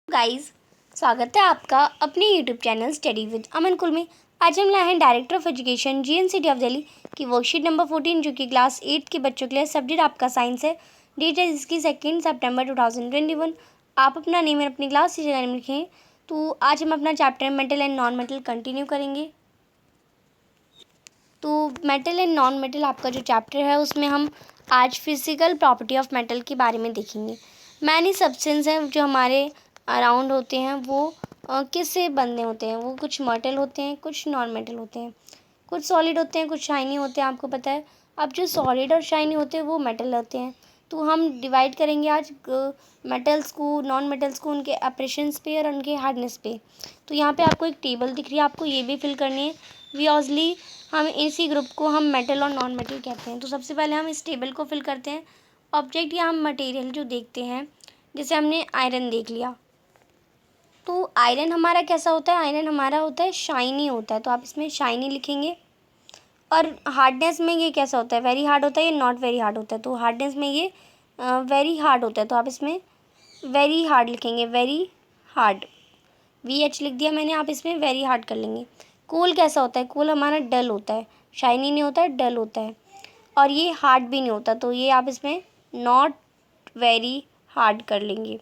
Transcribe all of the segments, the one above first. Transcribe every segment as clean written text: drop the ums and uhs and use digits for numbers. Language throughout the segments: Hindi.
गाइस, स्वागत है आपका अपने यूट्यूब चैनल स्टडी विद अमन कुल में। आज हम लाए हैं director of education GNCT of Delhi की वर्कशीट नंबर 14 जो कि क्लास 8 के बच्चों के लिए। सब्जेक्ट आपका साइंस है। डेट है इसकी 2 सितंबर 2021। आप अपना नेम और अपनी क्लास टीचर नेम लिखें। तो आज हम अपना chapter metal and non metal continue करेंगे। तो मेटल एंड नॉन मेटल आपका जो चैप्टर है उसमें हम आज फिजिकल प्रॉपर्टी ऑफ मेटल के बारे में देखेंगे। मैनी सब्सटेंस हैं जो हमारे अराउंड होते हैं, वो किससे बने होते हैं। वो कुछ मेटल होते हैं, कुछ नॉन मेटल होते हैं, कुछ सॉलिड होते हैं, कुछ शाइनी होते हैं, आपको पता है। अब जो सॉलिड और शाइनी होते हैं वो मेटल होते हैं। तो हम डिवाइड करेंगे आज मेटल्स को, नॉन मेटल्स को, उनके ऑपरेशंस पे और उनके हार्डनेस पे। तो यहाँ पे आपको एक टेबल दिख रही है, आपको ये भी फिल करनी है। वियसली हम इसी ग्रुप को हम मेटल और नॉन मेटल कहते हैं। तो सबसे पहले हम इस टेबल को फिल करते हैं। ऑब्जेक्ट या हम मटेरियल जो देखते हैं, जैसे हमने आयरन देख लिया। तो आयरन हमारा कैसा होता है? आयरन हमारा होता है शाइनी होता है, तो आप इसमें शाइनी लिखेंगे। और हार्डनेस में ये कैसा होता है? वेरी हार्ड होता है या नॉट वेरी हार्ड होता है? तो हार्डनेस में ये वेरी हार्ड होता है, तो आप इसमें वेरी हार्ड लिखेंगे। वेरी हार्ड, VH लिख दिया मैंने, आप इसमें वेरी हार्ड कर लेंगे। कोल कैसा होता है? कोल हमारा डल होता है, शाइनी नहीं होता है, डल होता है। और ये हार्ड भी नहीं होता, तो ये आप इसमें नॉट वेरी हार्ड कर लेंगे।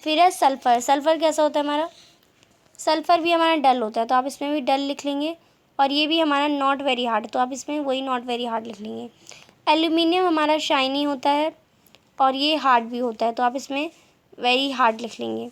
फिर है सल्फ़र। सल्फ़र कैसा होता है हमारा? सल्फ़र भी हमारा डल होता है, तो आप इसमें भी डल लिख लेंगे। और ये भी हमारा नॉट वेरी हार्ड, तो आप इसमें वही नॉट वेरी हार्ड लिख लेंगे। एल्यूमिनियम हमारा शाइनी होता है और ये हार्ड भी होता है, तो आप इसमें वेरी हार्ड लिख लेंगे।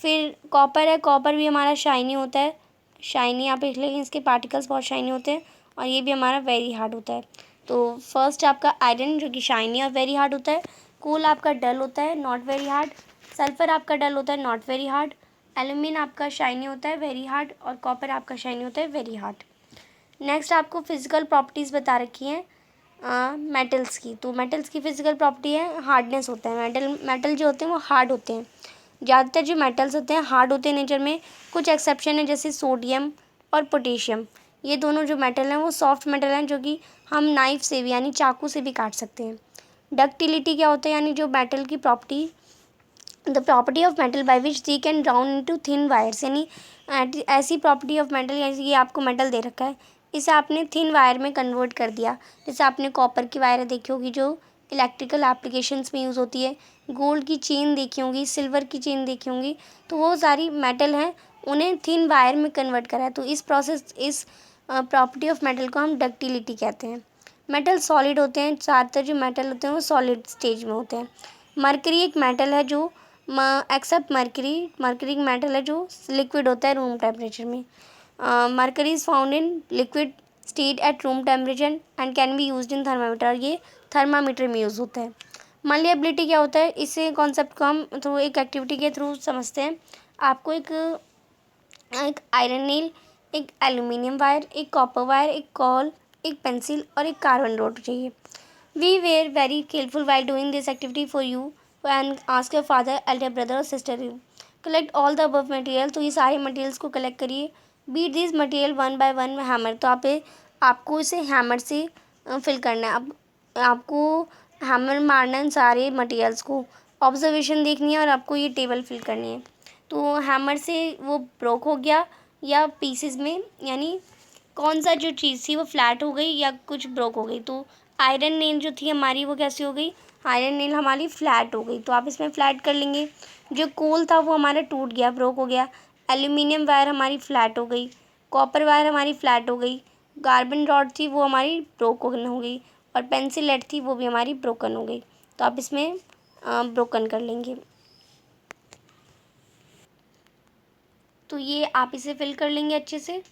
फिर कॉपर है। कॉपर भी हमारा शाइनी होता है, शाइनी आप लिख लेंगे, इसके पार्टिकल्स बहुत शाइनी होते हैं। और ये भी हमारा वेरी हार्ड होता है। तो फर्स्ट आपका आयरन जो कि शाइनी और वेरी हार्ड होता है। कोल आपका डल होता है, नॉट वेरी हार्ड। सल्फ़र आपका डल होता है, नॉट वेरी हार्ड। एल्यूमिनियम आपका शाइनी होता है, वेरी हार्ड। और कॉपर आपका शाइनी होता है, वेरी हार्ड। नेक्स्ट आपको फिजिकल प्रॉपर्टीज़ बता रखी हैं मेटल्स की। तो मेटल्स की फिजिकल प्रॉपर्टी है हार्डनेस होता है। मेटल जो होते हैं वो हार्ड होते हैं। ज़्यादातर जो मेटल्स होते हैं हार्ड होते हैं नेचर में। कुछ एक्सेप्शन है, जैसे सोडियम और पोटेशियम। ये दोनों जो मेटल हैं वो सॉफ्ट मेटल हैं, जो कि हम नाइफ से भी यानी चाकू से भी काट सकते हैं। डक्टिलिटी क्या होता है? यानी जो मेटल की property, the property of metal by which the can drown into thin wires. यानी ऐसी प्रॉपर्टी ऑफ मेटल, यानी ये आपको मेटल दे रखा है, इसे आपने थिन वायर में कन्वर्ट कर दिया। जैसे आपने कॉपर की वायर देखी होगी जो इलेक्ट्रिकल एप्लीकेशंस में यूज़ होती है। गोल्ड की चेन देखी होगी, सिल्वर की चेन देखी होंगी। तो वो सारी मेटल हैं, उन्हें थिन वायर में कन्वर्ट करा है। तो इस प्रॉपर्टी ऑफ मेटल को हम डक्टिलिटी कहते हैं। मेटल सॉलिड होते हैं। ज़्यादातर जो मेटल होते हैं वो सॉलिड स्टेज में होते हैं। मरकरी एक मेटल है जो एक्सेप्ट मरकरी एक मेटल है जो लिक्विड होता है रूम टेम्परेचर में। Mercury is found in liquid state at room temperature and can be used in thermometer. ये थर्मामीटर में यूज़ होता है। मलिएबिलिटी क्या होता है? इसे कॉन्सेप्ट को हम थ्रू एक एक्टिविटी के थ्रू समझते हैं। आपको एक आयरन नील, एक एल्यूमिनियम वायर, एक कॉपर वायर, एक कॉल, एक पेंसिल और एक कार्बन रोड चाहिए। We were very careful while doing this activity for you and ask your father, elder brother or sister to collect all the above material। तो ये सारे मटेरियल्स को कलेक्ट करिए। Beat these material one by one hammer। तो आपको इसे हैमर से फिल करना है। अब आपको हैमर मारना है इन सारे मटेरियल्स को। ऑब्जर्वेशन देखनी है और आपको ये टेबल फिल करनी है। तो हैमर से वो ब्रोक हो गया या पीसेस में, यानी कौन सा जो चीज़ थी वो फ्लैट हो गई या कुछ ब्रोक हो गई। तो आयरन नेल जो थी हमारी वो कैसी हो गई? आयरन नेल हमारी फ्लैट हो गई, तो आप इसमें फ्लैट कर लेंगे। जो कोल था वो हमारा टूट गया, ब्रोक हो गया। एल्यूमिनियम वायर हमारी फ्लैट हो गई। कॉपर वायर हमारी फ्लैट हो गई। कार्बन रॉड थी वो हमारी ब्रोकन हो गई। और पेंसिल लेड थी वो भी हमारी ब्रोकन हो गई। तो आप इसमें ब्रोकन कर लेंगे। तो ये आप इसे फिल कर लेंगे अच्छे से।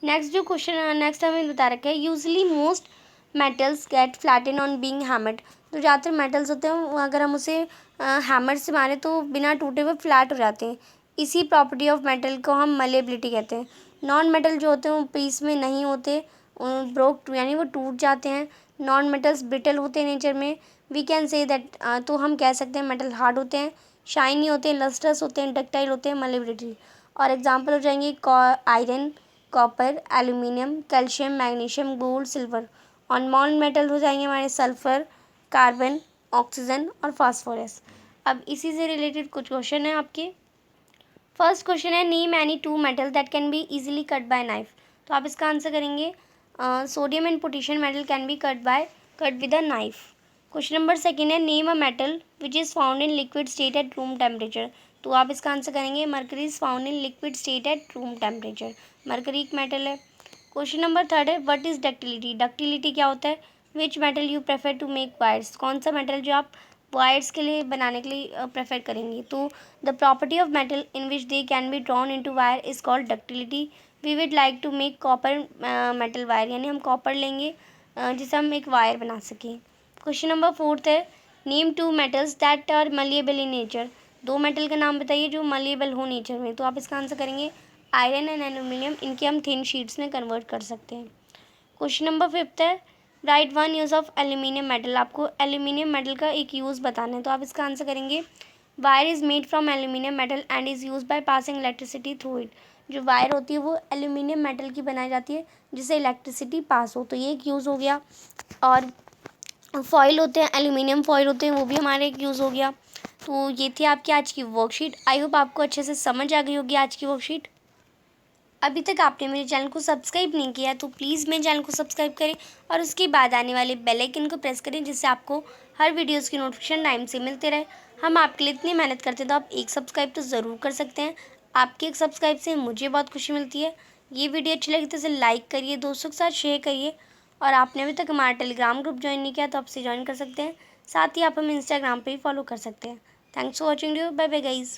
नेक्स्ट हमें बता रखा है usually most metals get flatten on being hammered. तो ज़्यादातर मेटल्स होते हैं वो अगर हम उसे हैमर से मारें तो बिना टूटे हुए फ्लैट हो जाते हैं। इसी प्रॉपर्टी ऑफ मेटल को हम मलेबिलिटी कहते हैं। नॉन मेटल जो होते हैं वो पीस में नहीं होते, ब्रोक यानी वो टूट जाते हैं। नॉन मेटल्स ब्रिटल होते हैं नेचर में। वी कैन से दैट, तो हम कह सकते हैं मेटल हार्ड होते हैं, शाइनी होते हैं, लस्ट्रस होते हैं, डक्टाइल होते हैं, मलेबिलिटी। और एग्जाम्पल हो जाएंगे iron, copper, aluminium, calcium, magnesium, gold, silver. और नॉन मेटल हो जाएंगे हमारे सल्फ़र, कार्बन, ऑक्सीजन और फास्फोरस। अब इसी से रिलेटेड कुछ क्वेश्चन है आपके। फर्स्ट क्वेश्चन है name any two metal that can be easily cut by knife. तो आप इसका आंसर करेंगे sodium and potassium metal can be cut with a knife. Question number second है name a metal which is found in liquid state at room temperature. तो आप इसका आंसर करेंगे mercury is found in liquid state at room temperature. Mercury एक मेटल है। क्वेश्चन नंबर थर्ड है व्हाट इज डक्टिलिटी। डक्टिलिटी क्या होता है। Which metal you prefer to make wires. कौन सा मेटल जो आप वायर्स के लिए बनाने के लिए प्रेफर करेंगे। तो the property of metal in which they can be drawn into wire is called ductility. We would like to make copper metal wire, यानी हम कॉपर लेंगे जिससे हम एक वायर बना सकें। क्वेश्चन नंबर फोर्थ है name two metals that are malleable in nature. दो मेटल का नाम बताइए जो मलिएबल हो नेचर में। तो आप इसका आंसर करेंगे आयरन एंड एल्यूमिनियम। इनके हम थिन शीट्स में कन्वर्ट कर सकते हैं। क्वेश्चन नंबर फिफ्थ है right one use of aluminium metal. आपको एल्यूमिनियम मेटल का एक यूज़ बताना है। तो आप इसका आंसर करेंगे wire is made from aluminium metal and is use by passing electricity through it. जो वायर होती है वो एल्यूमिनियम मेटल की बनाई जाती है जिससे इलेक्ट्रिसिटी पास हो, तो ये एक यूज़ हो गया। और फॉइल होते हैं, एल्यूमिनियम फॉइल होते हैं, वो भी हमारे एक यूज़ हो गया। तो ये थी आपकी आज की वर्कशीट। आई होप आपको अच्छे से समझ आ गई होगी आज की वर्कशीट। अभी तक आपने मेरे चैनल को सब्सक्राइब नहीं किया तो प्लीज़ मेरे चैनल को सब्सक्राइब करें और उसके बाद आने वाले बेल आइकन को प्रेस करें जिससे आपको हर वीडियोस की नोटिफिकेशन टाइम से मिलते रहे। हम आपके लिए इतनी मेहनत करते हैं तो आप एक सब्सक्राइब तो ज़रूर कर सकते हैं। आपके एक सब्सक्राइब से मुझे बहुत खुशी मिलती है। ये वीडियो अच्छी लगी तो इसे लाइक करिए, दोस्तों के साथ शेयर करिए। और आपने अभी तक हमारा टेलीग्राम ग्रुप ज्वाइन नहीं किया तो आपसे ज्वाइन कर सकते हैं। साथ ही आप हमें इंस्टाग्राम पर भी फॉलो कर सकते हैं। Thanks for watching you. Bye bye guys.